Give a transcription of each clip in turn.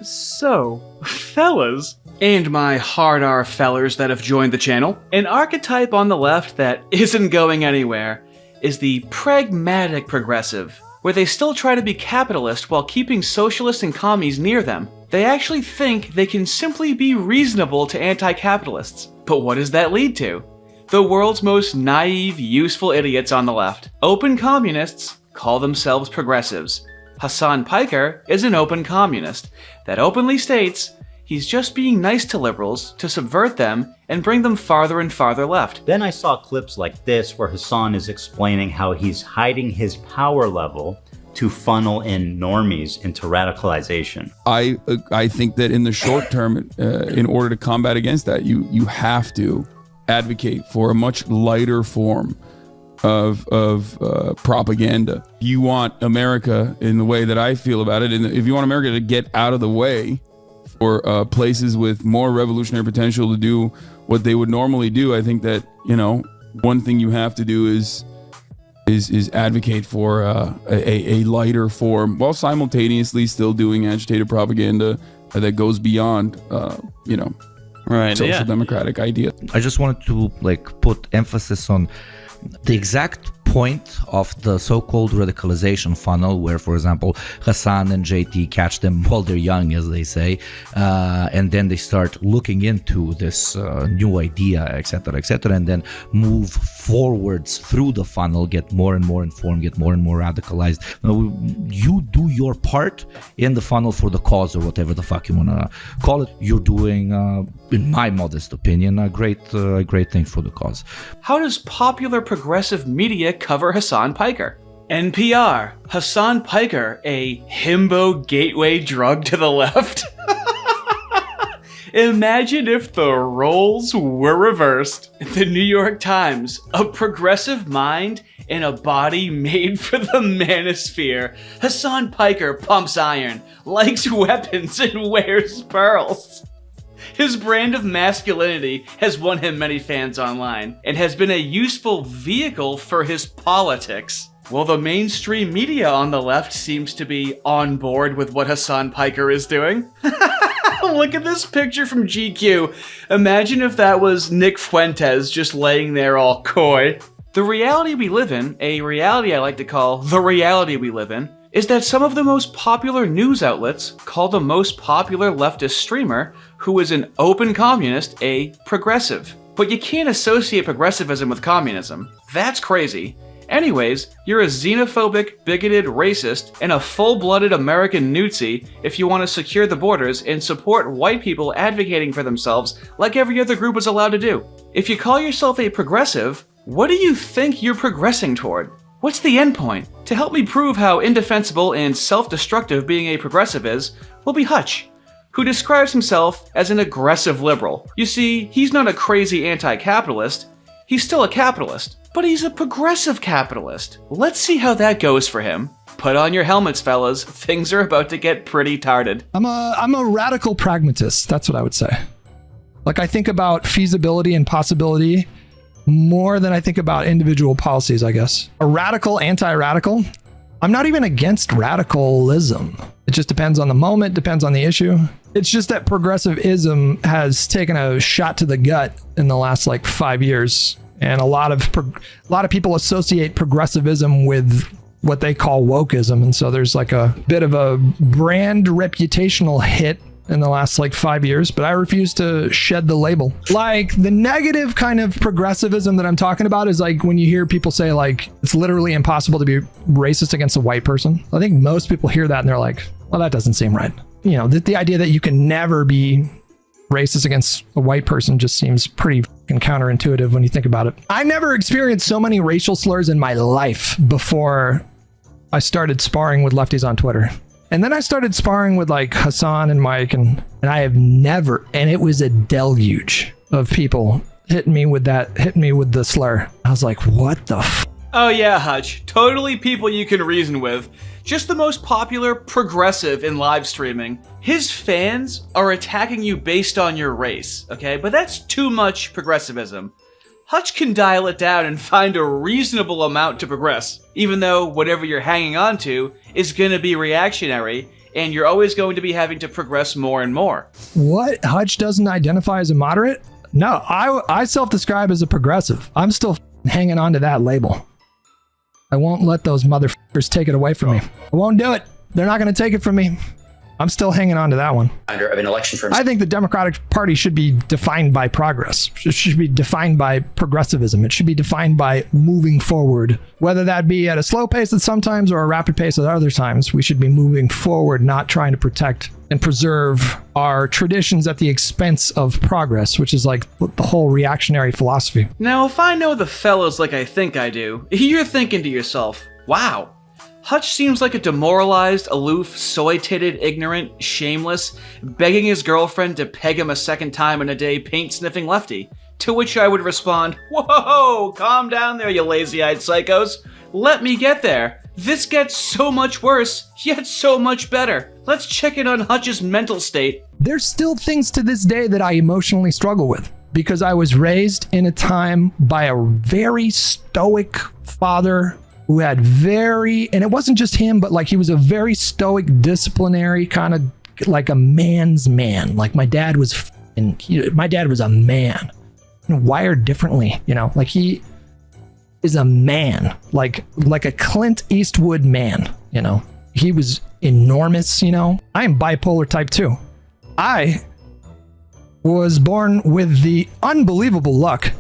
So, fellas, and my hard R fellers that have joined the channel, an archetype on the left that isn't going anywhere is the pragmatic progressive, where they still try to be capitalist while keeping socialists and commies near them. They actually think they can simply be reasonable to anti-capitalists. But what does that lead to? The world's most naive, useful idiots on the left. Open communists call themselves progressives. Hasan Piker is an open communist that openly states he's just being nice to liberals to subvert them and bring them farther and farther left. Then I saw clips like this where Hasan is explaining how he's hiding his power level to funnel in normies into radicalization. I think that in the short term, in order to combat against that, you have to advocate for a much lighter form of propaganda. You want America, in the way that I feel about it, and if you want America to get out of the way for places with more revolutionary potential to do what they would normally do, I think that, you know, one thing you have to do is advocate for a lighter form while simultaneously still doing agitated propaganda that goes beyond social democratic idea. I just wanted to put emphasis on the exact point of the so-called radicalization funnel, where, for example, Hasan and JT catch them while they're young, as they say, and then they start looking into this new idea, etc., and then move forwards through the funnel, get more and more informed, get more and more radicalized. You do your part in the funnel for the cause, or whatever the fuck you want to call it. You're doing, in my modest opinion, a great thing for the cause. How does popular progressive media cover Hasan Piker? NPR, Hasan Piker, a himbo gateway drug to the left? Imagine if the roles were reversed. The New York Times, a progressive mind in a body made for the manosphere. Hasan Piker pumps iron, likes weapons, and wears pearls. His brand of masculinity has won him many fans online, and has been a useful vehicle for his politics. While the mainstream media on the left seems to be on board with what Hasan Piker is doing. Look at this picture from GQ. Imagine if that was Nick Fuentes just laying there all coy. The reality we live in, a reality I like to call the reality we live in, is that some of the most popular news outlets call the most popular leftist streamer, who is an open communist, a progressive. But you can't associate progressivism with communism. That's crazy. Anyways, you're a xenophobic, bigoted racist, and a full-blooded American newtsie if you want to secure the borders and support white people advocating for themselves like every other group is allowed to do. If you call yourself a progressive, what do you think you're progressing toward? What's the end point? To help me prove how indefensible and self-destructive being a progressive is, will be Hutch, who describes himself as an aggressive liberal. You see, he's not a crazy anti-capitalist, he's still a capitalist, but he's a progressive capitalist. Let's see how that goes for him. Put on your helmets, fellas, things are about to get pretty tarded. I'm a radical pragmatist, that's what I would say. I think about feasibility and possibility more than I think about individual policies, I guess. A radical, anti-radical. I'm not even against radicalism. It just depends on the moment, depends on the issue. It's just that progressivism has taken a shot to the gut in the last 5 years. And a lot of people associate progressivism with what they call wokeism. And so there's a bit of a brand reputational hit in the last 5 years, but I refuse to shed the label. The negative kind of progressivism that I'm talking about is when you hear people say it's literally impossible to be racist against a white person. I think most people hear that and they're like, well, that doesn't seem right. You know, the idea that you can never be racist against a white person just seems pretty counterintuitive when you think about it. I never experienced so many racial slurs in my life before I started sparring with lefties on Twitter. And then I started sparring with Hasan and Mike, and I have never, and it was a deluge of people hitting me with the slur. I was like, what the f? Oh yeah, Hutch. Totally people you can reason with. Just the most popular progressive in live streaming. His fans are attacking you based on your race, okay? But that's too much progressivism. Hutch can dial it down and find a reasonable amount to progress, even though whatever you're hanging on to is gonna be reactionary and you're always going to be having to progress more and more. What? Hutch doesn't identify as a moderate? No, I self-describe as a progressive. I'm still hanging on to that label. I won't let those motherfuckers take it away from me. I won't do it. They're not going to take it from me. I'm still hanging on to that one. Of an election for I think the Democratic Party should be defined by progress. It should be defined by progressivism. It should be defined by moving forward, whether that be at a slow pace at some times or a rapid pace at other times. We should be moving forward, not trying to protect and preserve our traditions at the expense of progress, which is like the whole reactionary philosophy. Now, if I know the fellows like I think I do, you're thinking to yourself, wow, Hutch seems like a demoralized, aloof, soy-titted, ignorant, shameless, begging his girlfriend to peg him a second time in a day paint-sniffing lefty. To which I would respond, whoa, calm down there, you lazy-eyed psychos. Let me get there. This gets so much worse, yet so much better. Let's check in on Hutch's mental state. There's still things to this day that I emotionally struggle with because I was raised in a time by a very stoic father who had and it wasn't just him, but like he was a very stoic, disciplinary kind of like a man's man. Like my dad was a man, wired differently, like he is a man, like a Clint Eastwood man, he was enormous, I am bipolar type 2. I was born with the unbelievable luck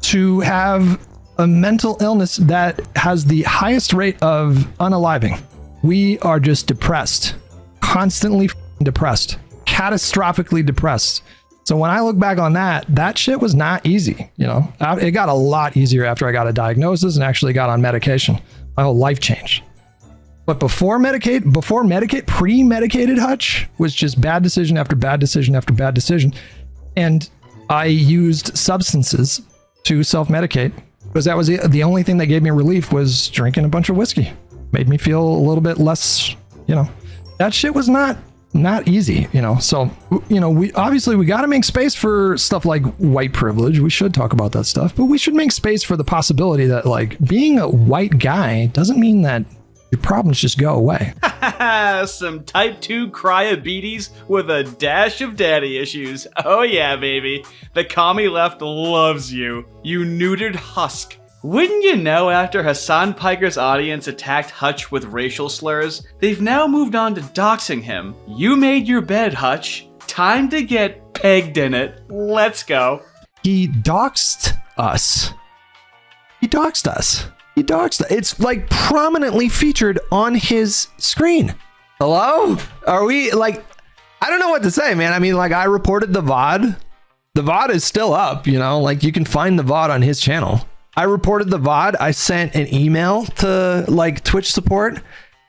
to have a mental illness that has the highest rate of unaliving. We are just depressed, constantly depressed, catastrophically depressed. So when I look back on that shit was not easy. It got a lot easier after I got a diagnosis and actually got on medication. My whole life changed. But pre-medicated Hutch was just bad decision after bad decision after bad decision. And I used substances to self-medicate because that was the only thing that gave me relief was drinking a bunch of whiskey. Made me feel a little bit less, that shit was not easy, So, we got to make space for stuff like white privilege. We should talk about that stuff, but we should make space for the possibility that like being a white guy doesn't mean that your problems just go away. Some type 2 cryobetes with a dash of daddy issues. Oh yeah, baby. The commie left loves you. You neutered Husk. Wouldn't you know, after Hasan Piker's audience attacked Hutch with racial slurs, they've now moved on to doxing him. You made your bed, Hutch. Time to get pegged in it. Let's go. He doxed us. It's like prominently featured on his screen. Hello? Are we like, I don't know what to say, man. I mean, like I reported the VOD. The VOD is still up, like you can find the VOD on his channel. I reported the VOD. I sent an email to like Twitch support.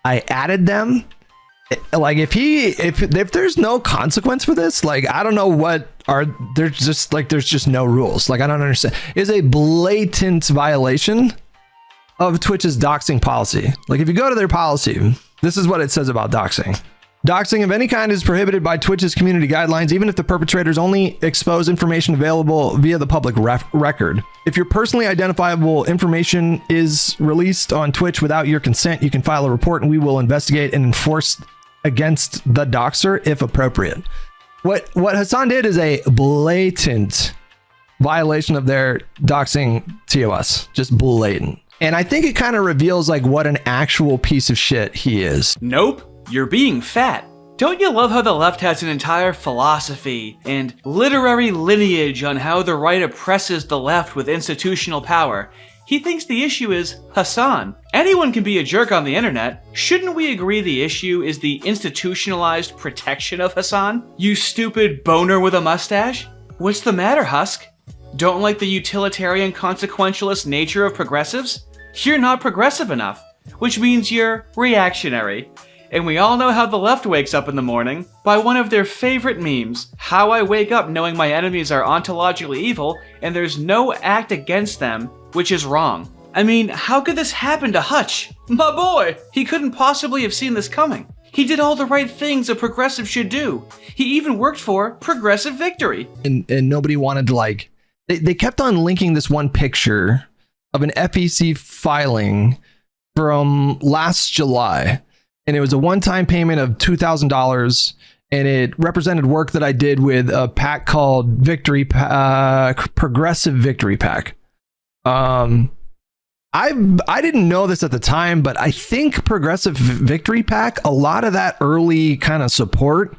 I added them. Like if there's no consequence for this, like I don't know there's just no rules. Like I don't understand. It's a blatant violation of Twitch's doxing policy. Like if you go to their policy, this is what it says about doxing. Doxing of any kind is prohibited by Twitch's community guidelines, even if the perpetrators only expose information available via the public record. If your personally identifiable information is released on Twitch without your consent, you can file a report and we will investigate and enforce against the doxer if appropriate. What Hasan did is a blatant violation of their doxing TOS. Just blatant. And I think it kind of reveals like what an actual piece of shit he is. Nope, you're being fat. Don't you love how the left has an entire philosophy and literary lineage on how the right oppresses the left with institutional power? He thinks the issue is Hasan. Anyone can be a jerk on the internet. Shouldn't we agree the issue is the institutionalized protection of Hasan? You stupid boner with a mustache? What's the matter, Husk? Don't like the utilitarian consequentialist nature of progressives? You're not progressive enough, which means you're reactionary. And we all know how the left wakes up in the morning, by one of their favorite memes, how I wake up knowing my enemies are ontologically evil and there's no act against them, which is wrong. I mean, how could this happen to Hutch? My boy! He couldn't possibly have seen this coming. He did all the right things a progressive should do. He even worked for progressive victory. And nobody wanted to like, they kept on linking this one picture of an FEC filing from last July. and it was a one-time payment of $2,000, and it represented work that I did with a pack called Progressive Victory Pack. I didn't know this at the time, but I think Progressive Victory Pack, a lot of that early kind of support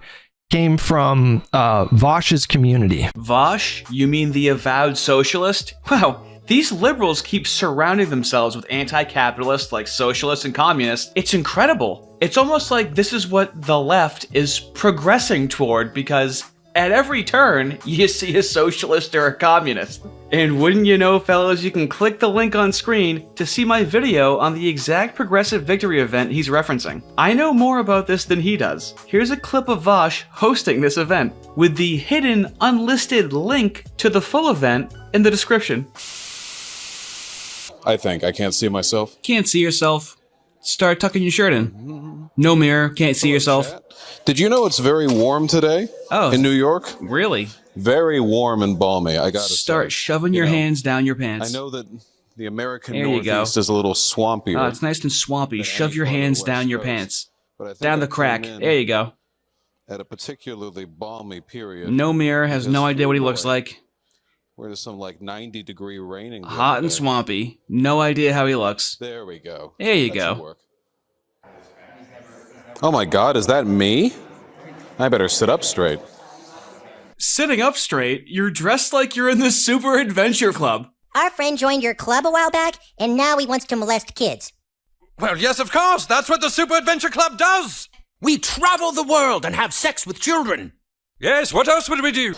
came from Vaush's community. Vaush? You mean the avowed socialist? Wow, these liberals keep surrounding themselves with anti-capitalists like socialists and communists. It's incredible. It's almost like this is what the left is progressing toward, because at every turn, you see a socialist or a communist. And wouldn't you know, fellas, you can click the link on screen to see my video on the exact Progressive Victory event he's referencing. I know more about this than he does. Here's a clip of Vaush hosting this event, with the hidden, unlisted link to the full event in the description. I think. I can't see myself. Can't see yourself? Start tucking your shirt in. No mirror, can't see yourself. Did you know it's very warm today in New York? Really? Very warm and balmy, I gotta Start say. shoving your hands down your pants. I know that the American There you go. Northeast is a little swampier. Oh, it's nice and swampy. than Shove any your part of the hands West down your Coast. pants. But I think Down I the crack. came in There you go. At a particularly balmy period. No mirror, has no idea what he looks like. Where there's some like 90-degree raining. the Hot other and day. swampy. No idea how he looks. There we go. There you That go. should work. Oh my God, is that me? I better sit up straight. Sitting up straight, you're dressed like you're in the Super Adventure Club. Our friend joined your club a while back, and now he wants to molest kids. Well, yes, of course. That's what the Super Adventure Club does. We travel the world and have sex with children. Yes, what else would we do?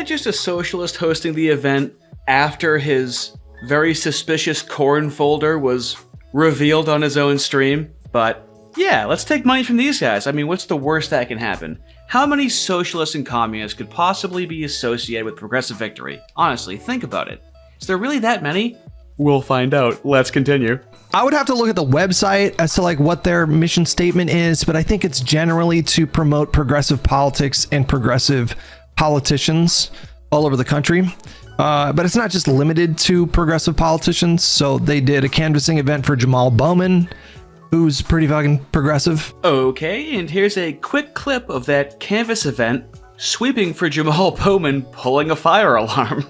Just a socialist hosting the event after his very suspicious corn folder was revealed on his own stream. But yeah, let's take money from these guys. I mean, what's the worst that can happen? How many socialists and communists could possibly be associated with Progressive Victory? Honestly, think about it. Is there really that many? We'll find out. Let's continue. I would have to look at the website as to like what their mission statement is, but I think it's generally to promote progressive politics and progressive politicians all over the country. But it's not just limited to progressive politicians. So they did a canvassing event for Jamaal Bowman, who's pretty fucking progressive. Okay, and here's a quick clip of that canvas event, sweeping for Jamaal Bowman pulling a fire alarm.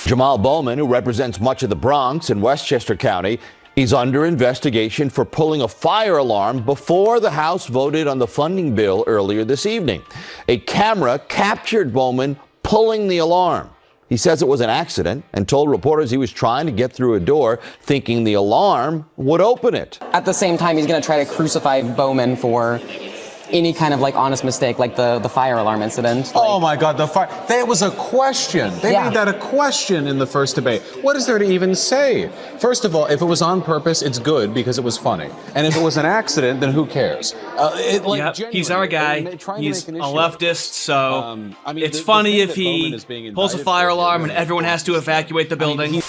Jamaal Bowman, who represents much of the Bronx in Westchester County, he's under investigation for pulling a fire alarm before the House voted on the funding bill earlier this evening. A camera captured Bowman pulling the alarm. He says it was an accident and told reporters he was trying to get through a door thinking the alarm would open it. At the same time, he's going to try to crucify Bowman for any kind of like honest mistake, like the fire alarm incident. Oh my God, the fire. That was a question. They made that a question in the first debate. What is there to even say? First of all, if it was on purpose, it's good because it was funny. And if it was an accident, then who cares? He's our guy. He's a leftist, so it's funny if he pulls a fire alarm and everyone has to evacuate the building.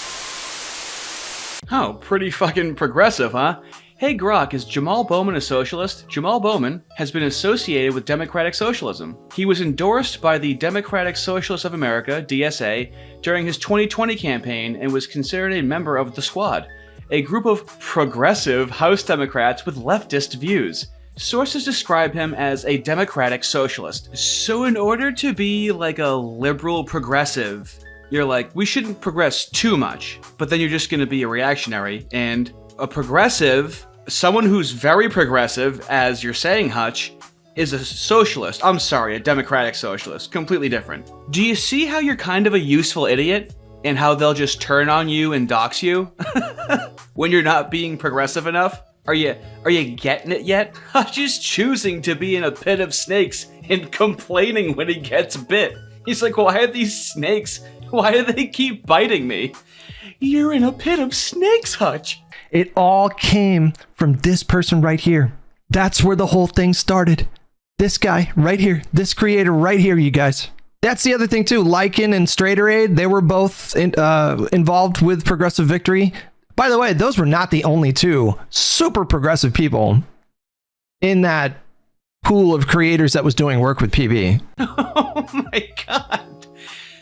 Oh, pretty fucking progressive, huh? Hey Grok, is Jamaal Bowman a socialist? Jamaal Bowman has been associated with democratic socialism. He was endorsed by the Democratic Socialists of America, DSA, during his 2020 campaign and was considered a member of the Squad, a group of progressive House Democrats with leftist views. Sources describe him as a democratic socialist. So in order to be like a liberal progressive, you're like, we shouldn't progress too much, but then you're just gonna be a reactionary, and a progressive, someone who's very progressive, as you're saying, Hutch, is a socialist. I'm sorry, a democratic socialist. Completely different. Do you see how you're kind of a useful idiot? And how they'll just turn on you and dox you? When you're not being progressive enough? Are you getting it yet? Hutch is choosing to be in a pit of snakes and complaining when he gets bit. He's like, why are these snakes? Why do they keep biting me? You're in a pit of snakes, Hutch. It all came from this person right here. That's where the whole thing started. This guy right here, this creator right here, you guys. That's the other thing too. Lycan and Straighteraid, they were both involved with Progressive Victory. By the way, those were not the only two super progressive people in that pool of creators that was doing work with PB. Oh my god.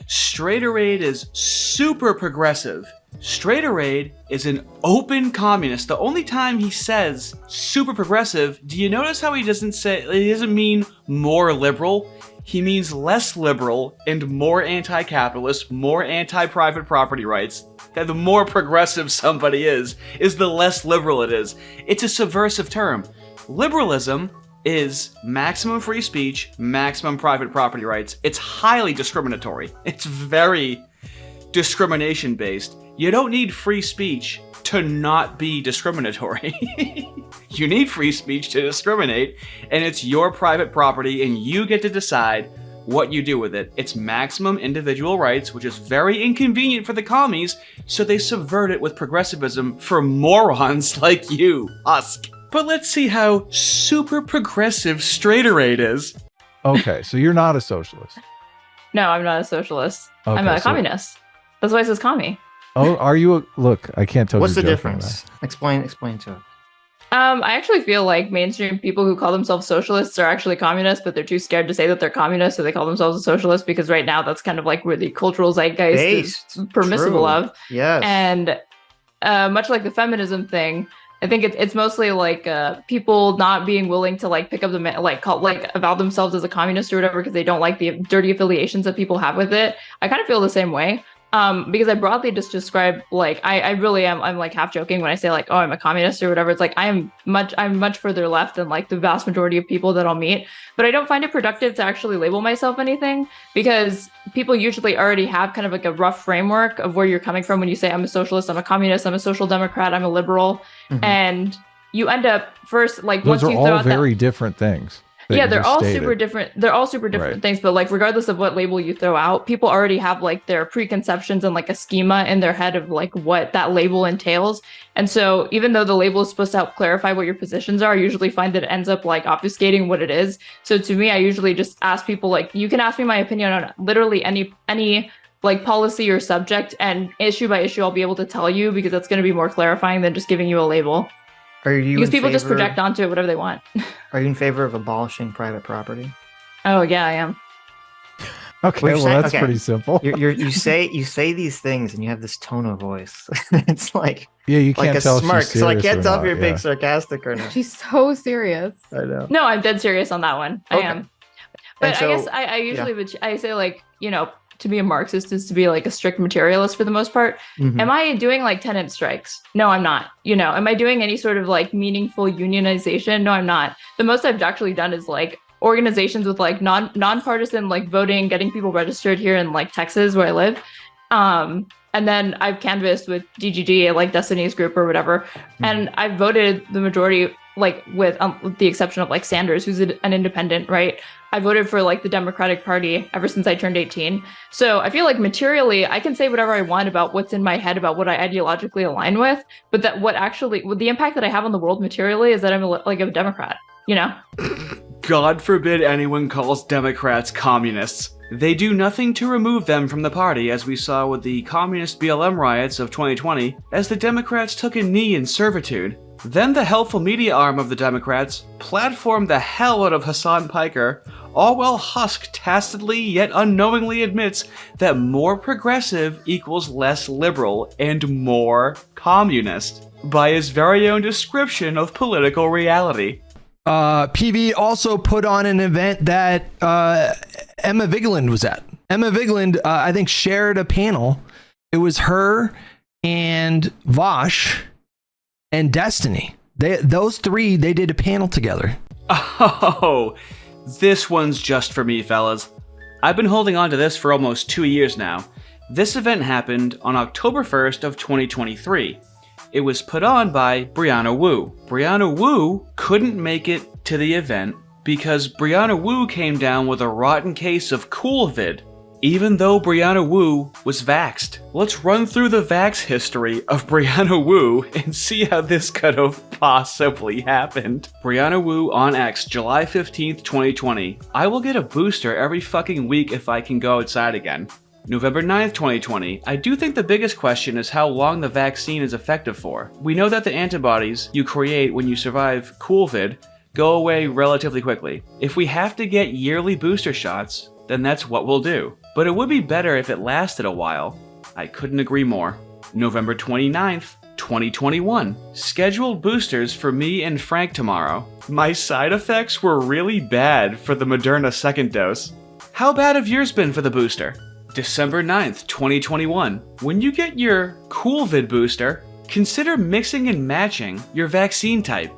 Straighteraid is super progressive. Straighterade is an open communist. The only time he says super progressive, do you notice how he doesn't mean more liberal? He means less liberal and more anti-capitalist, more anti-private property rights. The more progressive somebody is the less liberal it is. It's a subversive term. Liberalism is maximum free speech, maximum private property rights. It's highly discriminatory. It's very discrimination based. You don't need free speech to not be discriminatory. You need free speech to discriminate, and it's your private property and you get to decide what you do with it. It's maximum individual rights, which is very inconvenient for the commies, so they subvert it with progressivism for morons like you, Husk. But let's see how super progressive Straighterade is. Okay, so you're not a socialist. No, I'm not a socialist. Okay, I'm a so- communist. That's why it says commie. Oh, are you look, I can't tell. What's the you're joking difference? now. Explain to it. I actually feel like mainstream people who call themselves socialists are actually communists, but they're too scared to say that they're communists, so they call themselves a socialist because right now that's kind of like where the cultural zeitgeist is permissible of. Yes. And much like the feminism thing, I think it's mostly like people not being willing to like pick up the avow themselves as a communist or whatever because they don't like the dirty affiliations that people have with it. I kind of feel the same way. Because I broadly just describe like I really am. I'm like half joking when I say like, oh, I'm a communist or whatever. It's like I'm much further left than like the vast majority of people that I'll meet. But I don't find it productive to actually label myself anything because people usually already have kind of like a rough framework of where you're coming from when you say I'm a socialist, I'm a communist, I'm a social democrat, I'm a liberal, and you end up first like Those once are you throw all out very different things. that yeah, you they're just all stated. super different. They're all super different Right. things, but like regardless of what label you throw out, people already have like their preconceptions and like a schema in their head of like what that label entails. And so even though the label is supposed to help clarify what your positions are, I usually find that it ends up like obfuscating what it is. So to me, I usually just ask people like, you can ask me my opinion on literally any like policy or subject, and issue by issue, I'll be able to tell you because that's going to be more clarifying than just giving you a label. Are you Because in people just favor- project onto it whatever they want. Are you in favor of abolishing private property? Oh yeah, I am. Okay, We're well saying- that's okay. pretty simple. You say these things and you have this tone of voice. It's like Yeah, you like can't a tell if smirk. she's So I serious can't or tell not, if you're yeah. being sarcastic or not. She's so serious. I know. No, I'm dead serious on that one. I Okay. am. But And so- I guess I usually would I say like, you know, to be a Marxist is to be like a strict materialist for the most part. Mhm. Am I doing like tenant strikes? No, I'm not. You know, am I doing any sort of like meaningful unionization? No, I'm not. The most I've actually done is like organizations with like nonpartisan like voting, getting people registered here in like Texas where I live. And then I've canvassed with DGG, like Destiny's group or whatever. And I voted the majority, like with the exception of like Sanders, who's an independent, right? I voted for like the Democratic Party ever since I turned 18. So I feel like materially, I can say whatever I want about what's in my head about what I ideologically align with, but that what the impact that I have on the world materially is that I'm like a Democrat, you know? God forbid anyone calls Democrats communists. They do nothing to remove them from the party, as we saw with the communist BLM riots of 2020, as the Democrats took a knee in servitude. Then the helpful media arm of the Democrats platformed the hell out of Hasan Piker, all while Husk tacitly yet unknowingly admits that more progressive equals less liberal and more communist, by his very own description of political reality. PV also put on an event that Emma Vigeland was at. Emma Vigeland, I think, shared a panel. It was her and Vaush and Destiny. Those three, they did a panel together. Oh, this one's just for me, fellas. I've been holding on to this for almost 2 years now. This event happened on October 1st of 2023. It was put on by Brianna Wu. Brianna Wu couldn't make it to the event because Brianna Wu came down with a rotten case of Coolvid, even though Brianna Wu was vaxxed. Let's run through the vax history of Brianna Wu and see how this could have possibly happened. Brianna Wu on X, July 15th, 2020. I will get a booster every fucking week if I can go outside again. November 9th, 2020. I do think the biggest question is how long the vaccine is effective for. We know that the antibodies you create when you survive Coolvid go away relatively quickly. If we have to get yearly booster shots, then that's what we'll do. But it would be better if it lasted a while. I couldn't agree more. November 29th, 2021. Scheduled boosters for me and Frank tomorrow. My side effects were really bad for the Moderna second dose. How bad have yours been for the booster? December 9th, 2021. When you get your CoolVid booster, consider mixing and matching your vaccine type.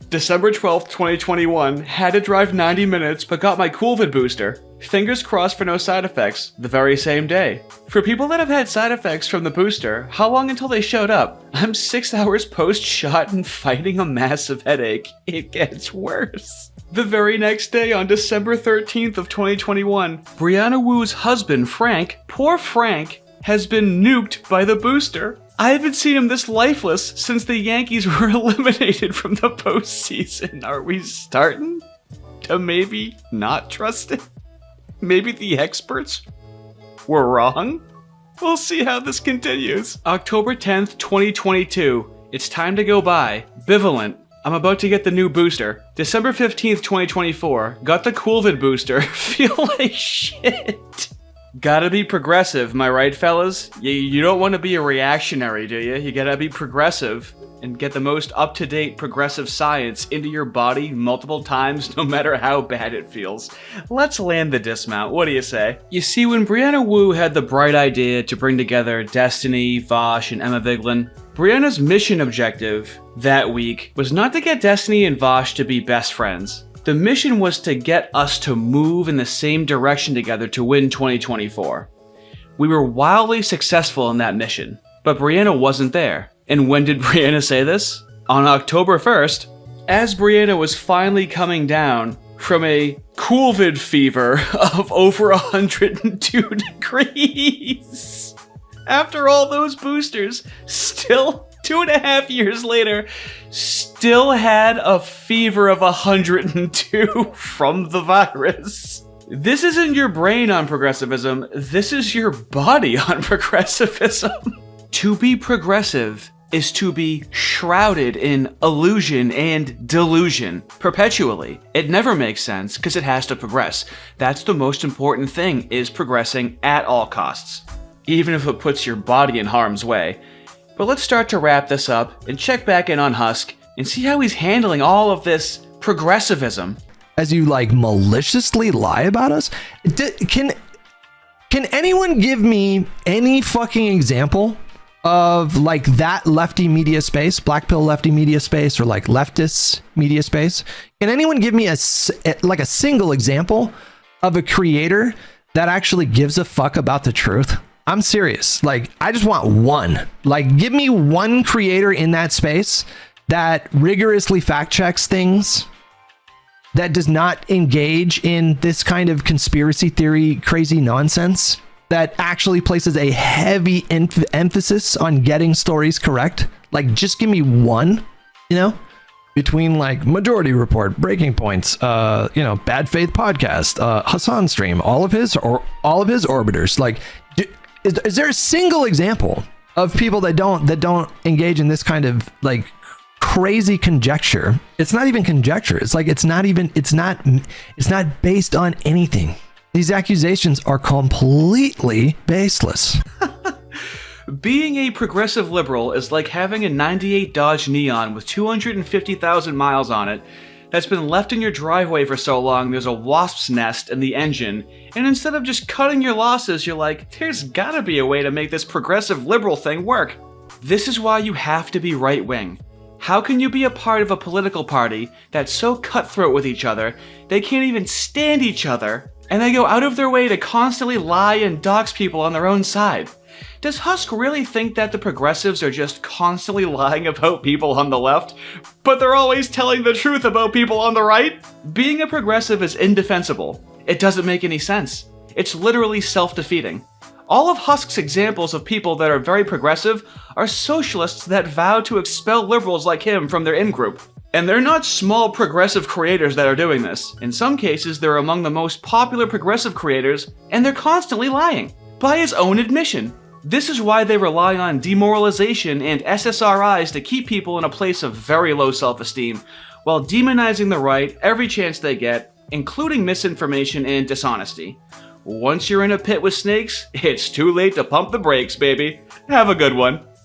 December 12th, 2021. Had to drive 90 minutes but got my CoolVid booster. Fingers crossed for no side effects the very same day. For people that have had side effects from the booster, how long until they showed up? I'm 6 hours post-shot and fighting a massive headache. It gets worse. The very next day, on December 13th of 2021, Brianna Wu's husband, Frank, poor Frank, has been nuked by the booster. I haven't seen him this lifeless since the Yankees were eliminated from the postseason. Are we starting to maybe not trust it? Maybe the experts were wrong? We'll see how this continues. October 10th, 2022. It's time to go buy. Bivalent. I'm about to get the new booster. December 15th, 2024. Got the CoolVid booster. Feel like shit. Gotta be progressive, am I right, fellas? You don't want to be a reactionary, do you? You gotta be progressive and get the most up-to-date progressive science into your body multiple times, no matter how bad it feels. Let's land the dismount, what do you say? You see, when Brianna Wu had the bright idea to bring together Destiny, Vaush, and Emma Vigeland, Brianna's mission objective that week was not to get Destiny and Vaush to be best friends. The mission was to get us to move in the same direction together to win 2024. We were wildly successful in that mission, but Brianna wasn't there. And when did Brianna say this? On October 1st, as Brianna was finally coming down from a CoolVid fever of over 102 degrees. After all those boosters, still 2.5 years later, still had a fever of 102 from the virus. This isn't your brain on progressivism, this is your body on progressivism. To be progressive is to be shrouded in illusion and delusion perpetually. It never makes sense because it has to progress. That's the most important thing, is progressing at all costs, even if it puts your body in harm's way. But let's start to wrap this up and check back in on Husk and see how he's handling all of this progressivism. As you maliciously lie about us? Can anyone give me any fucking example of that lefty media space, black pill lefty media space, or leftist media space? Can anyone give me a single example of a creator that actually gives a fuck about the truth? I'm serious. I just want one. Give me one creator in that space that rigorously fact checks things, that does not engage in this kind of conspiracy theory crazy nonsense, that actually places a heavy emphasis on getting stories correct. Just give me one, between Majority Report, Breaking Points, Bad Faith Podcast, Hasan Stream, all of his orbiters. Is there a single example of people that don't engage in this kind of crazy conjecture? It's not even conjecture. It's not based on anything. These accusations are completely baseless. Being a progressive liberal is like having a 98 Dodge Neon with 250,000 miles on it that's been left in your driveway for so long there's a wasp's nest in the engine, and instead of just cutting your losses, you're like, there's gotta be a way to make this progressive liberal thing work. This is why you have to be right-wing. How can you be a part of a political party that's so cutthroat with each other, they can't even stand each other, and they go out of their way to constantly lie and dox people on their own side? Does Husk really think that the progressives are just constantly lying about people on the left, but they're always telling the truth about people on the right? Being a progressive is indefensible. It doesn't make any sense. It's literally self-defeating. All of Husk's examples of people that are very progressive are socialists that vow to expel liberals like him from their in-group. And they're not small progressive creators that are doing this. In some cases, they're among the most popular progressive creators, and they're constantly lying, by his own admission. This is why they rely on demoralization and SSRIs to keep people in a place of very low self-esteem, while demonizing the right every chance they get, including misinformation and dishonesty. Once you're in a pit with snakes, it's too late to pump the brakes, baby. Have a good one.